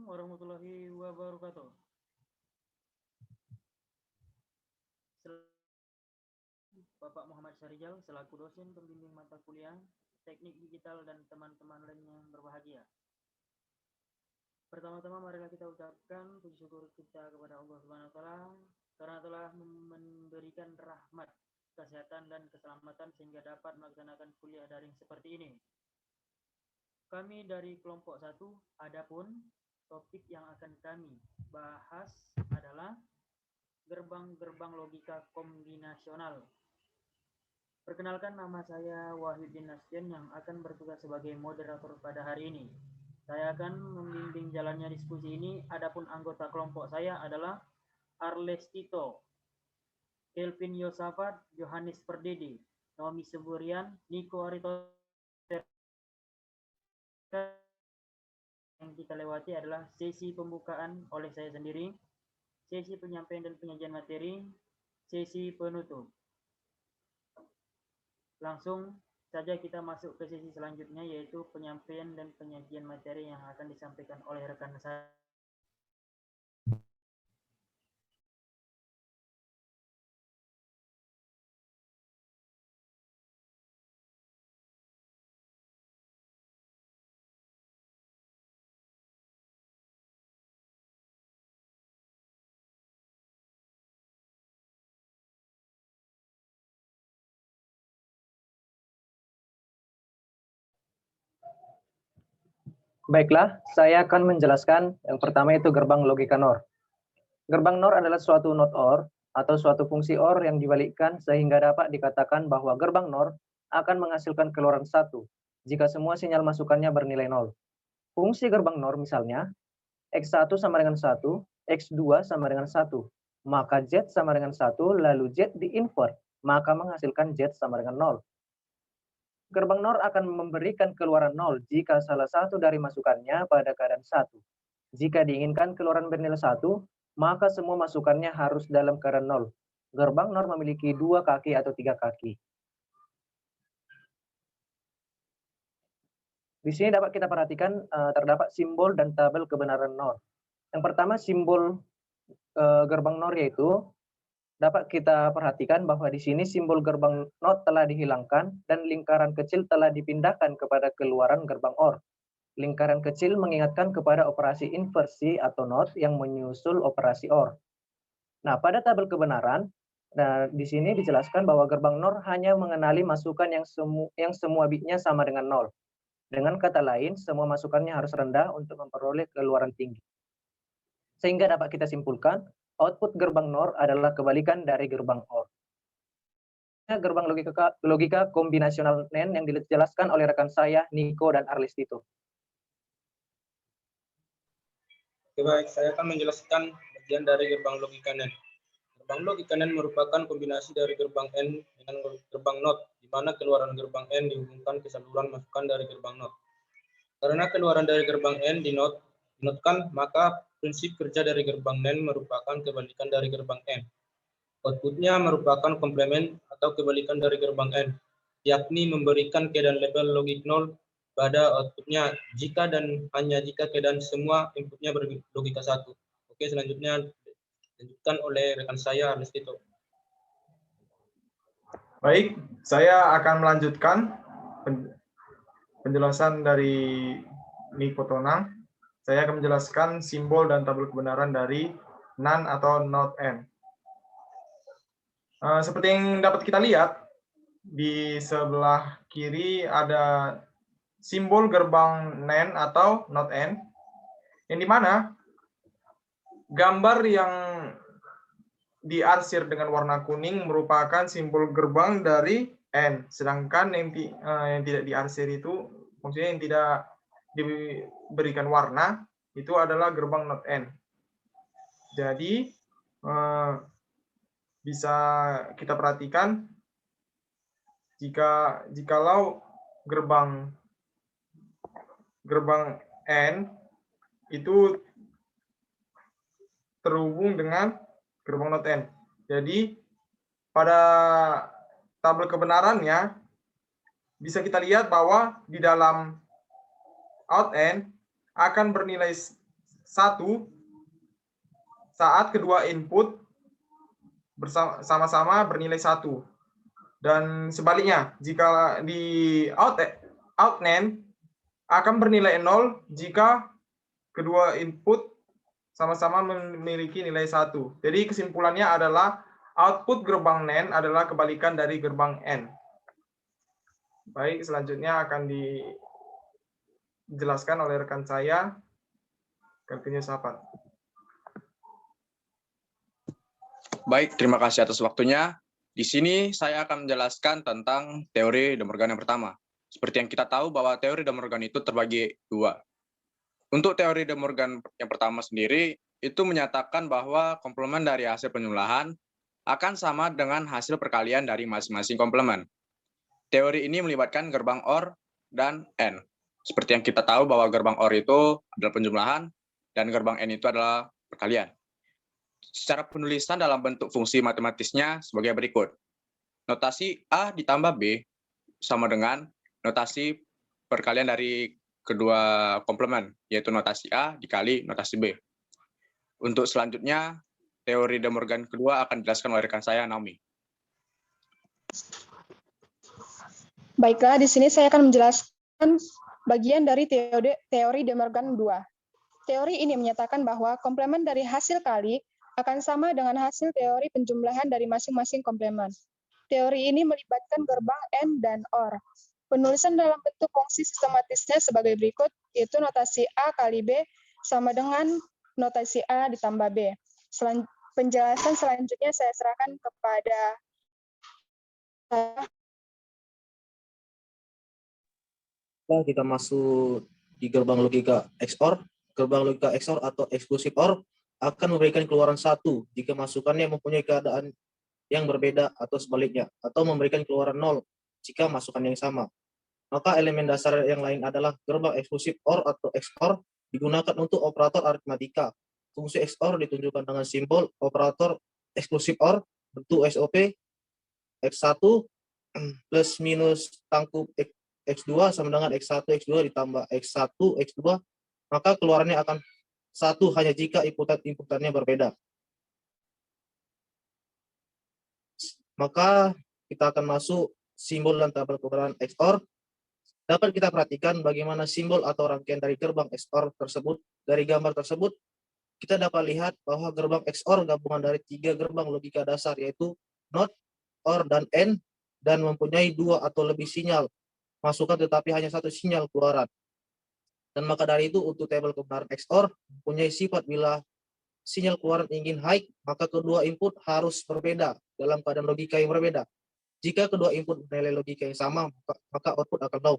Warahmatullahi wabarakatuh. Bapak Muhammad Syahrijal selaku dosen pembimbing mata kuliah Teknik Digital dan teman-teman lainnya yang berbahagia. Pertama-tama marilah kita ucapkan puji syukur kita kepada Allah Subhanahu wa taala karena telah memberikan rahmat, kesehatan dan keselamatan sehingga dapat melaksanakan kuliah daring seperti ini. Kami dari kelompok 1, adapun topik yang akan kami bahas adalah gerbang-gerbang logika kombinasional. Perkenalkan, nama saya Wahyudin Nasjen yang akan bertugas sebagai moderator pada hari ini. Saya akan membimbing jalannya diskusi ini. Adapun anggota kelompok saya adalah Arles Tito, Kelvin Yosafat, Johannes Perdede, Naomi Seburian, Niko Arito. Yang kita lewati adalah sesi pembukaan oleh saya sendiri, sesi penyampaian dan penyajian materi, sesi penutup. Langsung saja kita masuk ke sesi selanjutnya, yaitu penyampaian dan penyajian materi yang akan disampaikan oleh rekan saya. Baiklah, saya akan menjelaskan yang pertama itu gerbang logika NOR. Gerbang NOR adalah suatu not OR atau suatu fungsi OR yang dibalikkan sehingga dapat dikatakan bahwa gerbang NOR akan menghasilkan keluaran 1 jika semua sinyal masukannya bernilai 0. Fungsi gerbang NOR misalnya, X1 sama dengan 1, X2 sama dengan 1, maka Z sama dengan 1, lalu Z di-invert, maka menghasilkan Z sama dengan 0. Gerbang NOR akan memberikan keluaran 0 jika salah satu dari masukannya pada keadaan 1. Jika diinginkan keluaran bernilai 1, maka semua masukannya harus dalam keadaan 0. Gerbang NOR memiliki 2 kaki atau 3 kaki. Di sini dapat kita perhatikan terdapat simbol dan tabel kebenaran NOR. Yang pertama, simbol gerbang NOR yaitu dapat kita perhatikan bahwa di sini simbol gerbang NOT telah dihilangkan dan lingkaran kecil telah dipindahkan kepada keluaran gerbang OR. Lingkaran kecil mengingatkan kepada operasi inversi atau NOT yang menyusul operasi OR. Nah, pada tabel kebenaran, di sini dijelaskan bahwa gerbang NOR hanya mengenali masukan yang semua bitnya sama dengan 0. Dengan kata lain, semua masukannya harus rendah untuk memperoleh keluaran tinggi. Sehingga dapat kita simpulkan, output gerbang NOR adalah kebalikan dari gerbang OR. Gerbang logika kombinasional NAND yang dijelaskan oleh rekan saya, Niko dan Arles Tito. Oke, baik, saya akan menjelaskan bagian dari gerbang logika NAND. Gerbang logika NAND merupakan kombinasi dari gerbang N dengan gerbang NOT, di mana keluaran gerbang N dihubungkan ke saluran masukan dari gerbang NOT. Karena keluaran dari gerbang N dinotkan, maka prinsip kerja dari gerbang NAND merupakan kebalikan dari gerbang N. Outputnya merupakan komplement atau kebalikan dari gerbang N, yakni memberikan keadaan label logik 0 pada outputnya jika dan hanya jika keadaan semua inputnya berlogika 1. Oke, selanjutnya dilanjutkan oleh rekan saya, Arles Tito. Baik, saya akan melanjutkan penjelasan dari Niko Tonang. Saya akan menjelaskan simbol dan tabel kebenaran dari NaN atau NOT N. Seperti yang dapat kita lihat, di sebelah kiri ada simbol gerbang NaN atau NOT N, yang dimana gambar yang diarsir dengan warna kuning merupakan simbol gerbang dari N, sedangkan yang tidak diarsir itu, maksudnya yang tidak diberikan warna, itu adalah gerbang NOT N. Jadi bisa kita perhatikan jikalau gerbang N itu terhubung dengan gerbang NOT N. Jadi pada tabel kebenarannya bisa kita lihat bahwa di dalam out N akan bernilai 1 saat kedua input sama-sama bernilai 1. Dan sebaliknya, jika di outNAND akan bernilai 0 jika kedua input sama-sama memiliki nilai 1. Jadi kesimpulannya adalah output gerbang NAND adalah kebalikan dari gerbang N. Baik, selanjutnya akan dijelaskan oleh rekan saya, Kartini Sahabat. Baik, terima kasih atas waktunya. Di sini saya akan menjelaskan tentang teori De Morgan yang pertama. Seperti yang kita tahu bahwa teori De Morgan itu terbagi dua. Untuk teori De Morgan yang pertama sendiri, itu menyatakan bahwa komplemen dari hasil penjumlahan akan sama dengan hasil perkalian dari masing-masing komplemen. Teori ini melibatkan gerbang OR dan AND. Seperti yang kita tahu bahwa gerbang OR itu adalah penjumlahan dan gerbang AND itu adalah perkalian. Secara penulisan dalam bentuk fungsi matematisnya sebagai berikut. Notasi A ditambah B sama dengan notasi perkalian dari kedua komplemen, yaitu notasi A dikali notasi B. Untuk selanjutnya, teori De Morgan kedua akan dijelaskan oleh rekan saya, Naomi. Baiklah, di sini saya akan menjelaskan bagian dari teori De Morgan 2. Teori ini menyatakan bahwa komplemen dari hasil kali akan sama dengan hasil teori penjumlahan dari masing-masing komplemen. Teori ini melibatkan gerbang AND dan OR. Penulisan dalam bentuk fungsi sistematisnya sebagai berikut, yaitu notasi A kali B sama dengan notasi A ditambah B. Penjelasan selanjutnya saya serahkan kepada kita masuk di gerbang logika XOR. Gerbang logika XOR atau eksklusif OR akan memberikan keluaran 1 jika masukannya mempunyai keadaan yang berbeda atau sebaliknya, atau memberikan keluaran 0 jika masukan yang sama. Maka elemen dasar yang lain adalah gerbang eksklusif OR atau XOR digunakan untuk operator aritmatika. Fungsi XOR ditunjukkan dengan simbol operator eksklusif OR bentuk SOP X1 plus minus tangkup X2 sama dengan X1 X2 ditambah X1 X2, maka keluarannya akan 1 hanya jika inputannya berbeda. Maka kita akan masuk simbol dan tabel kebenaran XOR. Dapat kita perhatikan bagaimana simbol atau rangkaian dari gerbang XOR tersebut. Dari gambar tersebut, kita dapat lihat bahwa gerbang XOR gabungan dari 3 gerbang logika dasar, yaitu NOT, OR, dan AND, dan mempunyai 2 atau lebih sinyal masukan tetapi hanya 1 sinyal keluaran. Dan maka dari itu untuk tabel kebenaran XOR mempunyai sifat bila sinyal keluaran ingin high, maka kedua input harus berbeda dalam keadaan logika yang berbeda. Jika kedua input nilai logika yang sama, maka output akan low.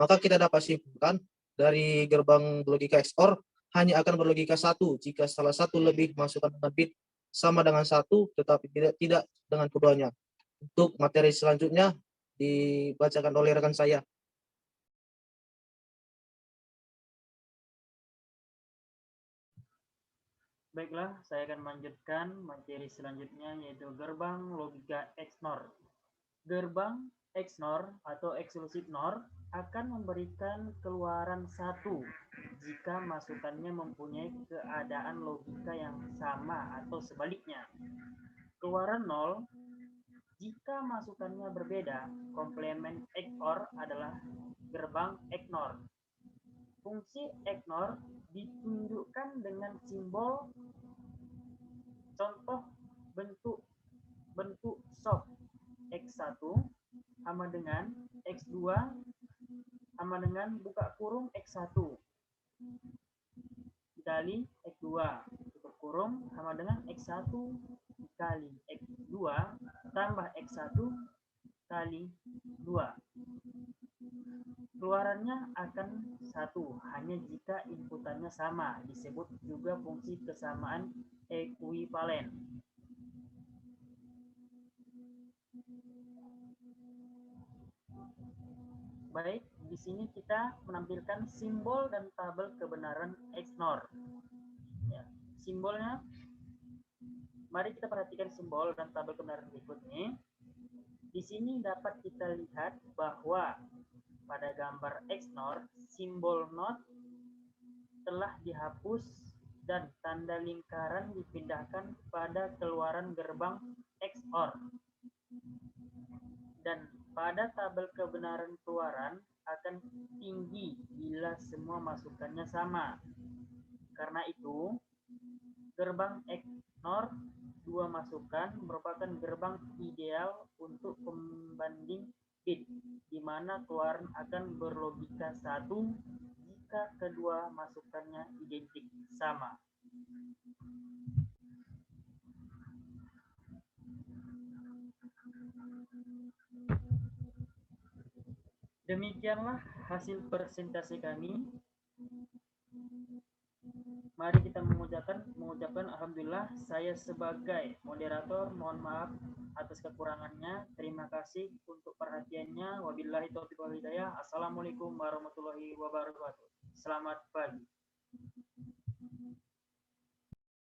Maka kita dapat simpulkan dari gerbang logika XOR hanya akan berlogika 1 jika salah satu lebih masukan dengan bit sama dengan 1 tetapi tidak dengan keduanya. Untuk materi selanjutnya dibacakan oleh rekan saya. Baiklah, saya akan melanjutkan materi selanjutnya, yaitu gerbang logika XNOR. Gerbang XNOR atau eksklusif NOR akan memberikan keluaran 1 jika masukannya mempunyai keadaan logika yang sama atau sebaliknya. Keluaran 0 jika masukannya berbeda. Komplemen XOR adalah gerbang XNOR. Fungsi XNOR ditunjukkan dengan simbol contoh bentuk SOP. X1 sama dengan X2 sama dengan buka kurung X1 dikali X2 tutup kurung sama dengan X1 dikali X2 tambah X1 kali 2. Keluarannya akan 1 hanya jika inputannya sama, disebut juga fungsi kesamaan ekuivalen. Baik, di sini kita menampilkan simbol dan tabel kebenaran XNOR. Ya, simbolnya, mari kita perhatikan simbol dan tabel kebenaran berikut ini. Di sini dapat kita lihat bahwa pada gambar XNOR, simbol NOT telah dihapus dan tanda lingkaran dipindahkan pada keluaran gerbang XOR. Dan pada tabel kebenaran keluaran akan tinggi bila semua masukannya sama. Karena itu, gerbang XOR 2 masukan merupakan gerbang ideal untuk pembanding bit, di mana keluaran akan berlogika 1 jika kedua masukannya identik sama. Demikianlah hasil presentasi kami. Mari kita mengucapkan alhamdulillah. Saya sebagai moderator mohon maaf atas kekurangannya. Terima kasih untuk perhatiannya. Wabillahi taufiq wal hidayah. Assalamualaikum warahmatullahi wabarakatuh. Selamat pagi.